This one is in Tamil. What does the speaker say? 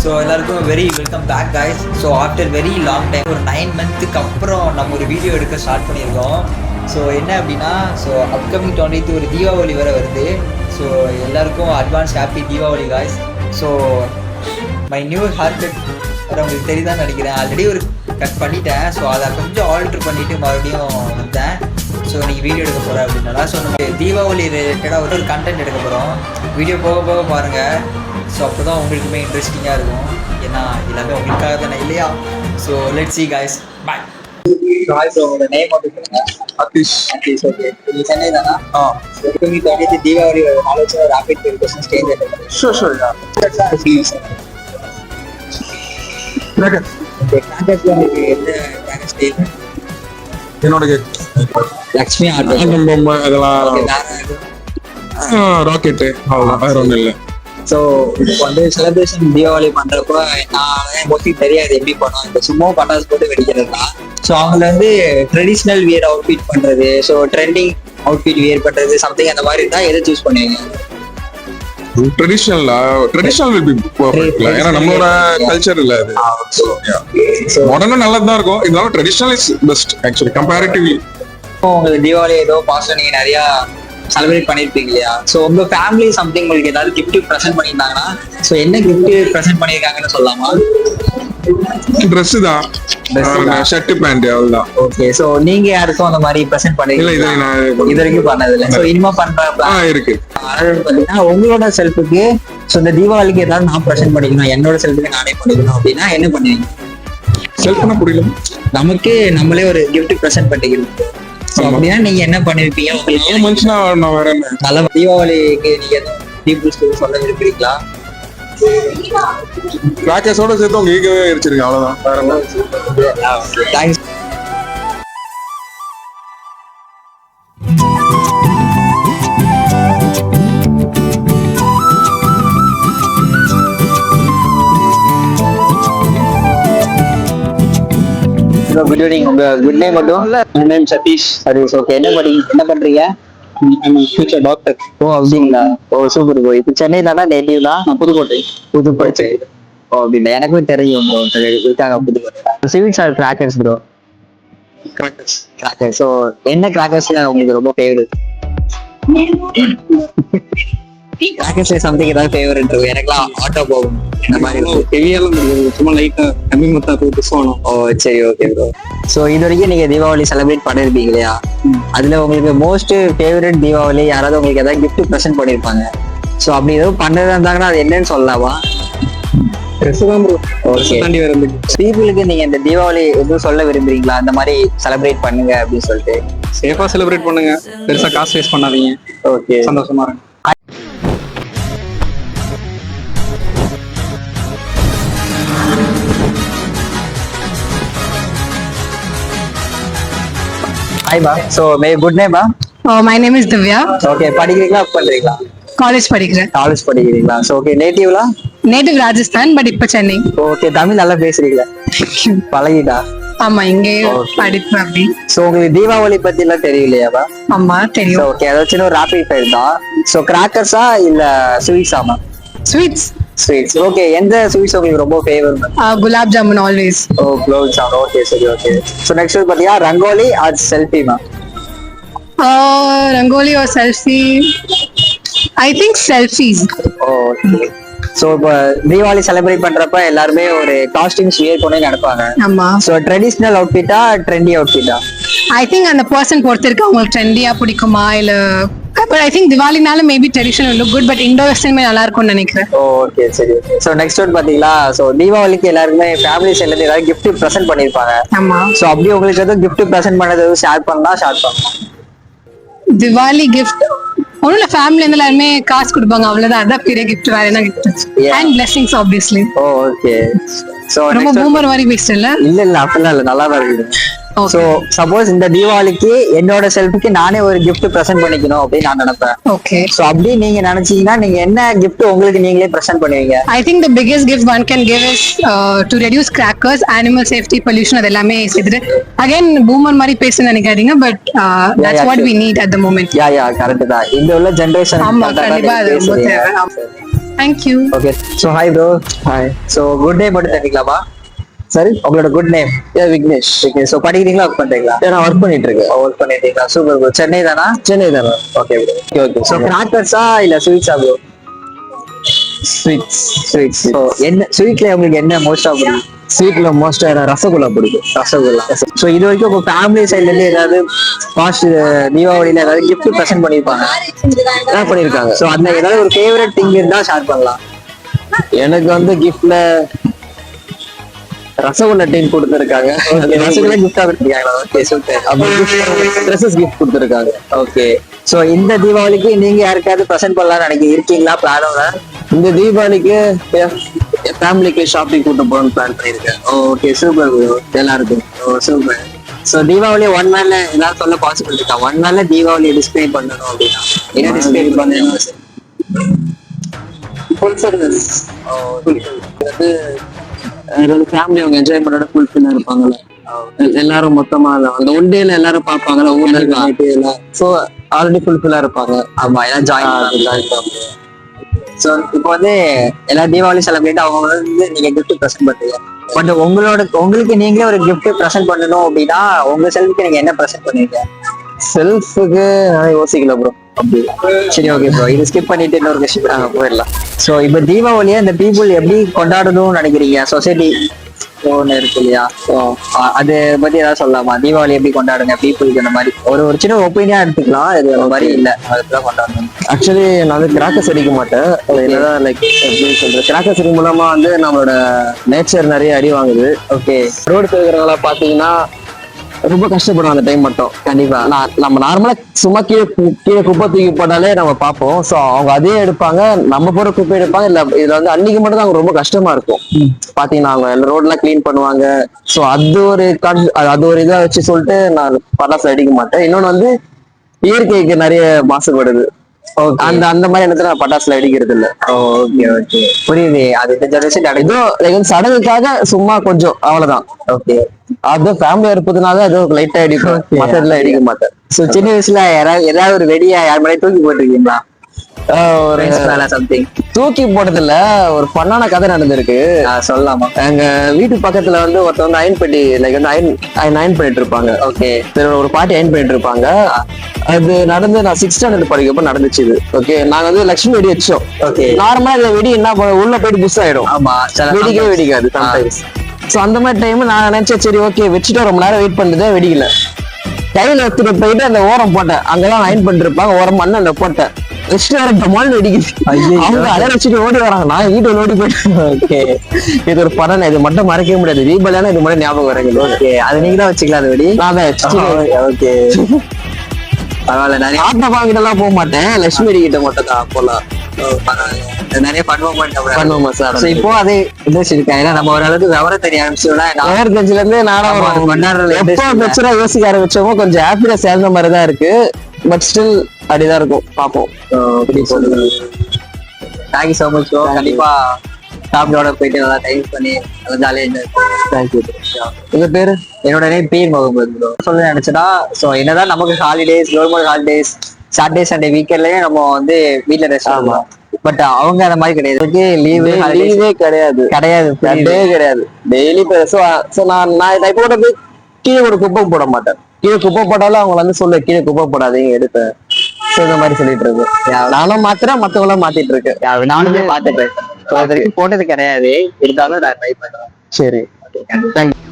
ஸோ எல்லாருக்கும் very welcome back guys. So after very long time ஒரு 9 months அப்புறம் நம்ம ஒரு வீடியோ எடுக்க ஸ்டார்ட் பண்ணியிருக்கோம். ஸோ என்ன அப்படின்னா, ஸோ அப்கமிங் 20th ஒரு தீபாவளி வேறு வருது. ஸோ எல்லாருக்கும் advance happy Deepavali guys. So my new hair cut உங்களுக்கு தெரியுதான்னு நினைக்கிறேன். ஆல்ரெடி ஒரு கட் பண்ணிட்டேன். ஸோ அதை கொஞ்சம் ஆல்ட்ரு பண்ணிவிட்டு மறுபடியும் வந்தேன். ஸோ நீங்கள் வீடியோ எடுக்க போகிறேன் அப்படின்னால ஸோ நம்ம தீபாவளி ரிலேட்டடாக ஒரு கண்டென்ட் எடுக்க போகிறோம். வீடியோ போக போக பாருங்கள். ஸோ அப்போ தான் உங்களுக்குமே இன்ட்ரெஸ்டிங்காக இருக்கும். ஏன்னா எல்லாமே உங்களுக்காக தானே இல்லையா? So let's see guys. Bye. So உங்களோட நேம் மட்டும் சொல்லுங்கள். அத்தீஷ். ஓகே, நீங்கள் சென்னை தானா? எப்பவுமே தொடர்ந்து தீபாவளி நாலு வச்சு ரேபிட் வெரிஃபிகேஷன் ஸ்டேஜ் எடுக்கிறேன். ஷூர் என்னோட லக்ஷ்மி அதெல்லாம் ராக்கெட்டு வேற ஒன்றும் இல்லை. ஸோ இப்போ வந்து செலிப்ரேஷன் தீபாவளி பண்ணுறப்போ நான் மோஸ்ட்லி தெரியாது எப்படி பண்ணுவோம். இந்த சும்மா பட்டாசு போட்டு வெடிக்கிறது தான். ஸோ அவங்கள வந்து ட்ரெடிஷ்னல் வியர் அவுட்ஃபிட் பண்ணுறது, ஸோ ட்ரெண்டிங் அவுட்ஃபிட் வியர் பண்ணுறது சம்திங் அந்த மாதிரி தான் எதை சூஸ் பண்ணுவீங்க? Traditional will be perfect. ஏன்னா நம்மளோட கல்ச்சர் இல்ல அது. மாடர்னும் நல்லது தான் இருக்கும். இருந்தாலும் traditional is best actually comparatively. உங்களுக்கு தீபாவளி ஏதோ பாஸ்ட் நீங்க நிறைய செலிப்ரேட் பண்ணிருப்பீங்க இல்லையா? ஸோ உங்க ஃபேமிலி சம்திங் உங்களுக்கு ஏதாவது கிஃப்ட் ப்ரெசென்ட் பண்ணியிருந்தாங்கன்னா ஸோ என்ன கிஃப்ட் ப்ரெசென்ட் பண்ணியிருக்காங்கன்னு சொல்லலாமா? ட்ரெஸ் தான், ஷர்ட் பேண்ட் அவ்வளவுதான். ஓகே, ஸோ நீங்க யாருக்கும் அந்த மாதிரி ப்ரெசென்ட் பண்ணிருக்கீங்க? இது வரைக்கும் பண்ணதில்லை. ஸோ இனிமே பண்றப்ப இருக்கு. பாத்தீங்கன்னா உங்களோட செல்ஃபுக்கு ஸோ இந்த தீபாவளிக்கு ஏதாவது நான் ப்ரெசென்ட் பண்ணிக்கணும், என்னோட செல்ஃபுக்கு நானே பண்ணிக்கணும் அப்படின்னா என்ன பண்ணுவீங்க? செல்ஃப்னா புரியல. நமக்கு நம்மளே ஒரு கிஃப்ட் ப்ரெசென்ட் பண்ணிக்கணும் அப்படின்னா நீங்க என்ன பண்ணிருப்பீங்க? உங்களுக்கு மனுஷனா நான் வேற என்ன நல்ல தீபாவளிக்கு நீங்க எதுவும் பீப்புள்ஸ் சொல்ல விரும்புறீங்களா? கிராக்கர்ஸோட சேர்த்து உங்க ஈகவே எரிச்சிருங்க, அவ்வளவுதான். வேற என்ன? தேங்க்ஸ். Good evening. உங்க குட் நேம் மட்டும்? My name is Satish. Satish. Okay, என்ன பண்றீங்க? I'm a future doctor. ஓ அப்படிங்களா? ஓ சூப்பர் ப்ரோ. இப்போ சென்னை தானா? டெல்லியா? புதுக்கோட்டை. புதுக்கோட்டை. ஓ அப்படிங்களா? எனக்கும் தெரியும் ப்ரோ, இருக்காங்க Pudukkottai. Sweets or crackers bro? Crackers. Crackers. So என்ன கிராக்கர்ஸ் உங்களுக்கு ரொம்ப ஃபேவரட்? கிராக்கர்ஸ்ல சம்திங் ஏதாவது ஃபேவரட் இருக்கும்? எனக்குலாம் ஆட்டோ போகும் இந்த மாதிரி இருக்கும். ஹெவியாலாம் முடியாது, சும்மா லைட்டா கம்மி மொத்தா போட்டு போகணும். ஓ சரி, ஓகே ப்ரோ. ஸோ இது வரைக்கும் நீங்க தீபாவளி செலிப்ரேட் பண்ணிருப்பீங்க இல்லையா? அதுல உங்களுக்கு மோஸ்ட் ஃபேவரட் தீபாவளி யாராவது உங்களுக்கு ஏதாவது கிஃப்ட் ப்ரெசென்ட் பண்ணிருப்பாங்க. ஸோ அப்படி ஏதோ பண்ணதா இருந்தாங்கன்னா அது என்னன்னு சொல்லலாமா? ட்ரெஸ் தான் ப்ரோ. ஓகே, தாண்டி வேற எந்த பீப்புளுக்கு நீங்க இந்த தீபாவளி எதுவும் சொல்ல விரும்புறீங்களா? அந்த மாதிரி செலிப்ரேட் பண்ணுங்க அப்படின்னு சொல்லிட்டு. சேஃபா செலிப்ரேட் பண்ணுங்க, பெருசா காசு வேஸ்ட் பண்ணாதீங்க. ஓகே, சந்தோஷமா இருங்க. ஹாய் மா. ஸோ குட் நேம் மா? My name is Divya. Okay, படிக்கிறீங்களா பண்றீங்களா? College படிக்கிறேன். காலேஜ் படிக்கிறீங்களா? ஸோ ஓகே, நேட்டிவ்லாம்? நேட்டிவ் ராஜஸ்தான், பட் இப்ப சென்னை. ஓகே, தமிழ் நல்லா பேசுறீங்களா? பழகிட்டா? ஆமா, இங்கே படிப்பேன் அப்படி. ஸோ உங்களுக்கு தீபாவளி பத்தி எல்லாம் தெரியலையாவா? ஆமா தெரியும். ஓகே, அதாச்சும் ஒரு ரேபிட் ஃபயர் தான். ஸோ கிராக்கர்ஸா இல்ல ஸ்வீட்ஸாமா? ஸ்வீட்ஸ். ஸ்வீட்ஸ். ஓகே, எந்த ஸ்வீட்ஸ் உங்களுக்கு ரொம்ப ஃபேவரட்? குலாப் ஜாமுன் ஆல்வேஸ். ஓ குலோப் ஜாமுன். ஓகே சரி, ஓகே. ஸோ நெக்ஸ்ட் பாத்தீங்கன்னா ரங்கோலி ஆர் செல்ஃபிமா? Rangoli or selfie? I think selfies. Okay. So இப்போ தீபாவளி செலிப்ரேட் பண்றப்ப எல்லாருமே ஒரு காஸ்டியூம்ஸ் வியர் பண்ணி நடப்பாங்க. ஆமா. ஸோ ட்ரெடிஷ்னல் அவுட்ஃபிட்டா ட்ரெண்டி அவுட்ஃபிட்டா? I think அந்த பர்சன் பொறுத்து இருக்கு, அவங்களுக்கு ட்ரெண்டியா பிடிக்குமா இல்ல. பட் ஐ திங்க் திவாலினால maybe traditional will look good, but Indo western நல்லா இருக்கும்னு நினைக்கிறேன். ஓகே சரி. ஸோ நெக்ஸ்ட் ஒன் பாத்தீங்களா, ஸோ தீபாவளிக்கு எல்லாருமே ஃபேமிலி சைட்ல இருந்து ஏதாவது கிஃப்ட் ப்ரெசென்ட் பண்ணிருப்பாங்க. ஆமா. ஸோ அப்படி உங்களுக்கு ஏதாவது கிஃப்ட் ப்ரெசென்ட் பண்ணது ஷேர் பண்ணலாம். திவாலி கிஃப்ட் ஒன்னும் இல்ல, ஃபேமிலி இருந்து எல்லாருமே காசு கொடுப்பாங்க, அவ்வளவுதான். அதான் பெரிய கிஃப்ட். வேற என்ன gift? And blessings obviously. Okay. So ரொம்ப பூமர் மாதிரி பேசுறேன்ல? இல்ல அப்படிலாம் இல்ல, நல்லா தான் இருக்குது. சோ சப்போஸ் இந்த தீபாவளிக்கு என்னோட செல்ஃபுக்கு நானே ஒரு கிஃப்ட் பிரசன்ட் பண்ணிக்கணும் அப்படின்னு நான் நினைப்பேன். ஓகே. சோ அப்படி நீங்க நினைச்சீங்கன்னா நீங்க என்ன கிஃப்ட் உங்களுக்கு நீங்களே பிரசன்ட் பண்ணுவீங்க? I think the biggest gift one can give is to reduce crackers, animal safety, pollution. அது எல்லாமே சேர்த்துட்டு again பூமர் மாதிரி பேச நினைக்காதீங்க, but that's what we need at the moment. Yeah correct தான். இந்த உள்ள ஜெனரேஷன் ஆமா கண்டிப்பா அது ரொம்ப தேவை. Thank you. Okay so hi bro. Hi. So good name மட்டும் தெரிஞ்சுக்கலாமா? சரி, உங்களோட good name? Vignesh. Okay so படிக்கிறீங்களா, ஒர்க் பண்றீங்களா? நான் ஒர்க் பண்ணிட்டு இருக்கேன். ஒர்க் பண்ணிட்டீங்களா? Super bro. சென்னை தானா? சென்னை தானே. Okay bro. ஓகே. ஸோ கிராக்கர்ஸா இல்ல ஸ்வீட்ஸா ப்ரோ? ஸ்வீட்ஸ். ஸோ என்ன ஸ்வீட்ல உங்களுக்கு என்ன மோஸ்டா பிடிக்கும்? ஸ்வீட்ல மோஸ்டா ரசகுல்லா பிடிக்கும். ரசகுல்லா. ஸோ இது வரைக்கும் உங்க ஃபேமிலி சைட்ல இருந்து ஏதாவது பாஸ்ட் தீபாவளியில ஏதாவது gift ப்ரெசென்ட் பண்ணிருப்பாங்க? என்ன பண்ணிருக்காங்க? ஸோ அந்த ஏதாவது ஒரு ஃபேவரட் திங் இருந்தா ஷேர் பண்ணலாம். எனக்கு வந்து கிஃப்ட்ல ரசகுல்லா டீம் கொடுத்துருக்காங்க. ரசகுல்லா கிஃப்டா கொடுத்துருக்காங்களா? Okay super. அப்புறம் ட்ரெஸ்ஸஸ் கிஃப்ட் கொடுத்துருக்காங்க. ஓகே ஸோ இந்த தீபாவளிக்கு நீங்க யாருக்காவது ப்ரெசென்ட் பண்ணலாம்னு இருக்கீங்களா பிளானோட? இந்த தீபாவளிக்கு ஃபேமிலிக்கு ஷாப்பிங் கூட்டு போகணும்னு பிளான் பண்ணியிருக்கேன். Okay super bro. எல்லாருக்கும். ஓ சூப்பர். ஸோ தீபாவளி ஒன் மேல ஏதாவது சொல்ல பாசிபிள் இருக்கா? ஒன் மேல தீபாவளி டிஸ்பிளே பண்ணணும் அப்படின்னா என்ன டிஸ்பிளே பண்ணணும்? Full service. வந்து ஃபேமிலி அவங்க என்ஜாய்மெண்டோட ஃபுல்ஃபில்லா இருப்பாங்கல்ல. எல்லாரும் மொத்தமா அந்த ஒன் டேல எல்லாரும் பார்ப்பாங்கல்ல, ஊர்ல இருக்க. ஸோ ஆல்ரெடி ஃபுல்ஃபில்லா இருப்பாங்க. ஆமா எல்லாம் ஜாயின். ஸோ இப்போ வந்து எல்லா தீபாவளி செலிப்ரேட் அவங்க வந்து நீங்க கிஃப்ட் ப்ரெசென்ட் பண்றீங்க. பட் உங்களுக்கு நீங்களே ஒரு கிஃப்ட் ப்ரெசென்ட் பண்ணணும் அப்படின்னா உங்க செல்ஃபுக்கு நீங்க என்ன ப்ரெசென்ட் பண்ணுவீங்க? செல்ஃபுக்கு நான் யோசிக்கல ப்ரோ. அப்படி சரி ஓகே ப்ரோ. இது ஸ்கிப் பண்ணிட்டு இன்னொரு கொஸ்டின் போயிடலாம். ஸோ இப்போ தீபாவளியை இந்த பீப்புள் எப்படி கொண்டாடணும்னு நினைக்கிறீங்க? சொசைட்டி ஒன்று இருக்கு இல்லையா? ஸோ அது பத்தி ஏதாவது சொல்லலாமா? தீபாவளி எப்படி கொண்டாடுங்க பீப்புளுக்கு? இந்த மாதிரி ஒரு சின்ன ஒப்பீனியா எடுத்துக்கலாம். இது அந்த மாதிரி இல்லை, அதுதான் கொண்டாடணும். ஆக்சுவலி நான் வந்து கிராக்கர்ஸ் அடிக்க மாட்டேன். என்னதான் லைக் எப்படி சொல்றது, கிராக்கர்ஸ் அடிக்கும் மூலமா வந்து நம்மளோட நேச்சர் நிறைய அடி வாங்குது. ஓகே. ரோடு இருக்கிறவங்கள பாத்தீங்கன்னா ரொம்ப கஷ்டப்படும் அந்த டைம் மட்டும். கண்டிப்பா. நம்ம நார்மலா சும்மா கீழே குப்பை தூக்கி போட்டாலே நம்ம பார்ப்போம். ஸோ அவங்க அதே எடுப்பாங்க, நம்ம போற குப்பை எடுப்பாங்க. இல்ல இதுல வந்து அன்னைக்கு மட்டும் தான் அவங்க ரொம்ப கஷ்டமா இருக்கும். பாத்தீங்கன்னா அவங்க ரோட்லாம் கிளீன் பண்ணுவாங்க. ஸோ அது ஒரு இதை வச்சு சொல்லிட்டு நான் பட்டாசு அடிக்க மாட்டேன். இன்னொன்னு வந்து இயற்கைக்கு நிறைய மாசுபடுது. அந்த மாதிரி இடத்துல நான் பட்டாசுல அடிக்கிறது இல்ல. ஓகே ஓகே புரியுது. அது இந்த ஜெனரேஷன் ஏதோ சடங்குக்காக சும்மா கொஞ்சம் அவ்வளவுதான். ஓகே. அது ஃபேமிலியா இருப்பதுனால அது லைட்டா அடிக்கும், மத்ததுல அடிக்க மாட்டேன். ஸோ சின்ன வயசுல ஏதாவது ஒரு வெடியா யார் மேலே தூக்கி போட்டிருக்கீங்களா? ஒரு சம்திங் தூக்கி போட்டதுல ஒரு பண்ணான கதை நடந்திருக்கு. சொல்லலாமா? எங்க வீட்டு பக்கத்துல வந்து ஒருத்தர் வந்து அயன் பெட்டி லைக் வந்து அயன் பண்ணிட்டு இருப்பாங்க. ஓகே. ஒரு பாட்டி அயன் பண்ணிட்டு இருப்பாங்க. அது நடந்து நான் 6th ஸ்டாண்டர்ட் படிக்கப்ப நடந்துச்சு இது. ஓகே. நாங்க வந்து லட்சுமி வெடி வச்சோம். ஓகே. நார்மலா இந்த வெடி என்ன உள்ள போயிட்டு புஷ் ஆயிடும். ஆமா வெடிக்கவே வெடிக்காது சம்டைம்ஸ். ஸோ அந்த மாதிரி டைம் நான் நினைச்சேன் சரி ஓகே வச்சுட்டு ரொம்ப நேரம் வெயிட் பண்ணிட்டு வெடிக்கல. கையில எடுத்துட்டு போயிட்டு அந்த ஓரம் போட்டேன். அங்கெல்லாம் அயன் பண்ணிட்டு இருப்பாங்க. ஓரம் பண்ண அந்த போட்டேன். அவங்க அதை வச்சுட்டு ஓடி வராங்க. நான் வீட்டுல ஓடி போயிட்டேன். ஓகே. இது ஒரு படம், இது மட்டும் மறக்கவே முடியாது. தீபாவளியான இது மட்டும் ஞாபகம் வரேங்க. ஓகே. அது நீங்க தான் வச்சுக்கலாம் அது வெடி? நான் தான் வச்சுட்டேன். ஓகே பரவாயில்ல. நிறைய ஆட்டா கிட்ட எல்லாம் போக மாட்டேன், லட்சுமி கிட்ட மட்டும் தான் போலாம். நிறைய பண்ணுவோமா சார்? இப்போ அது இன்ட்ரெஸ்ட் இருக்கா? ஏன்னா நம்ம ஓரளவுக்கு விவரம் தெரிய ஆரம்பிச்சோம்னா கஞ்சில இருந்து நானும் எப்போ யோசிக்க ஆரம்பிச்சோமோ கொஞ்சம் ஹாப்பியா சேர்ந்த மாதிரிதான் இருக்கு. பட் ஸ்டில் அப்படிதான் இருக்கும். பார்ப்போம். Thank you so much bro. கண்டிப்பா ஃபேமிலியோட போயிட்டு நல்லா டைம் பண்ணி நல்லா ஜாலியாக என்ஜாய் பண்ணுவோம். தேங்க்யூ. உங்க பேரு? என்னோட நேம் பீர் முகமது ப்ரோ. சொல்ல நினைச்சேன்னா ஸோ என்னதான் நமக்கு holidays, government holidays, Saturday Sunday வீக்கெண்ட்லயே நம்ம வந்து வீட்டுல ரெஸ்ட் ஆகலாம். பட் அவங்க அந்த மாதிரி கிடையாது. லீவே கிடையாது. டெய்லி நான் இப்போ கூட போய் கீழே ஒரு குப்பை போட மாட்டேன். கீழே குப்பை போட்டாலும் அவங்க வந்து சொல்ல கீழே குப்பை போடாதீங்க எடுப்பேன். இந்த மாதிரி சொல்லிட்டு இருக்கு. நானும் மாத்துறேன், மத்தவங்களும் மாத்திட்டு இருக்கேன். நானுமே பார்த்துட்டேன். போட்டது கிடையாது, இருந்தாலும் நான் ட்ரை பண்ணுவேன். சரி, தேங்க்யூ.